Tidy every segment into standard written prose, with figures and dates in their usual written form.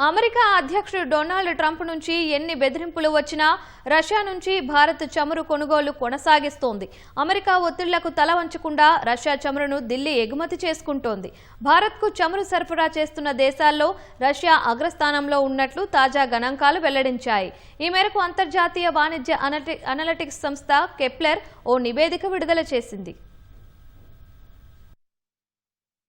America అధ్యక్షుడు Donald Trump నుంచి ఎన్ని బెదిరింపులు వచ్చినా రష్యా నుంచి భారత్ చమురు కొనుగోలు కొనసాగిస్తోంది. అమెరికా ఒత్తిళ్లకు తల వంచకుండా రష్యా చమురును దిల్లీ ఎగుమతి చేసుకుంటోంది. భారత్కు చమురు సరఫరా చేస్తున్న దేశాల్లో రష్యా అగ్రస్థానంలో ఉన్నట్లు తాజా గణాంకాలు వెల్లడించాయి. ఈ మేరకు అంతర్జాతీయ వాణిజ్య అనలిటిక్స్ సంస్థ కెప్లర్ ఓ నివేదిక విడుదల చేసింది.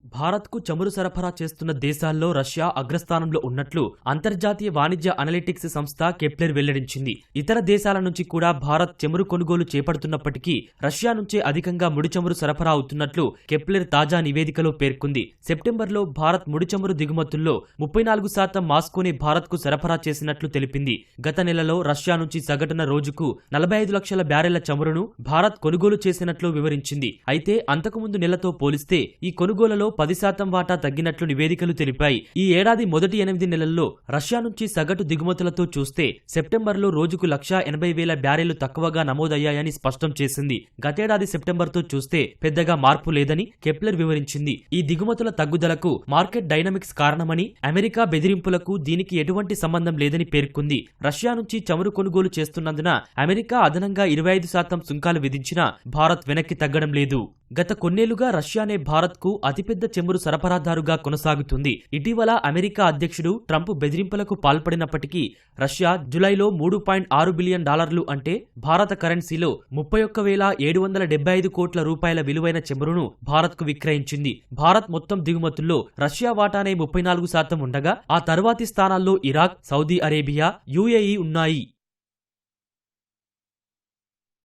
భారత్కు చమురు సరఫరా చేస్తున్న దేశాల్లో రష్యా అగ్రస్థానంలో ఉన్నట్లు అంతర్జాతీయ వాణిజ్య అనలిటిక్స్ సంస్థ కెప్లర్ వెల్లడించింది. ఇతర దేశాల నుంచి కూడా భారత్ చమురు కొనుగోలు చేపడుతున్నప్పటికీ రష్యా నుంచే అధికంగా ముడి చమురు సరఫరా అవుతున్నట్లు కెప్లర్ తాజా నివేదికలో పేర్కొంది. సెప్టెంబర్లో భారత్ ముడి చమురు దిగుమతుల్లో 34% మాస్కోని భారత్కు సరఫరా చేసినట్లు తెలిపింది. గత నెలలో రష్యా నుంచి సగటున రోజుకు 45 లక్షల బ్యారెళ్ల చమురును భారత్ కొనుగోలు చేసినట్లు వివరించింది. అయితే అంతకుముందు నెలతో పోలిస్తే ఈ కొనుగోలులో 10% వాటా తగ్గినట్లు నివేదికలు తెలిపాయి. ఈ ఏడాది మొదటి 8 నెలల్లో రష్యా నుంచి సగటు దిగుమతులతో చూస్తే సెప్టెంబర్లో రోజుకు 180,000 బ్యారెళ్లు తక్కువగా నమోదయ్యాయని స్పష్టం చేసింది. గతేడాది సెప్టెంబర్తో చూస్తే పెద్దగా మార్పు లేదని కెప్లర్ వివరించింది. ఈ దిగుమతుల తగ్గుదలకు మార్కెట్ డైనమిక్స్ కారణమని, అమెరికా బెదిరింపులకు దీనికి ఎటువంటి సంబంధం లేదని పేర్కొంది. రష్యా నుంచి చమురు కొనుగోలు చేస్తున్నందున అమెరికా అదనంగా 25% సుంకాలు విధించినా భారత్ వెనక్కి తగ్గడం లేదు. గత కొన్నేళ్లుగా రష్యానే భారత్కు అతిపెద్ద చమురు సరఫరాదారుగా కొనసాగుతుంది. ఇటీవల అమెరికా అధ్యక్షుడు ట్రంప్ బెదిరింపులకు పాల్పడినప్పటికీ రష్యా జులైలో $3.6 బిలియన్ అంటే భారత కరెన్సీలో 31,775 కోట్ల రూపాయల విలువైన చమురును భారత్కు విక్రయించింది. భారత్ మొత్తం దిగుమతుల్లో రష్యా వాటానే 34% ఉండగా ఆ తర్వాతి స్థానాల్లో ఇరాక్, సౌదీ అరేబియా, యుఏఈ ఉన్నాయి.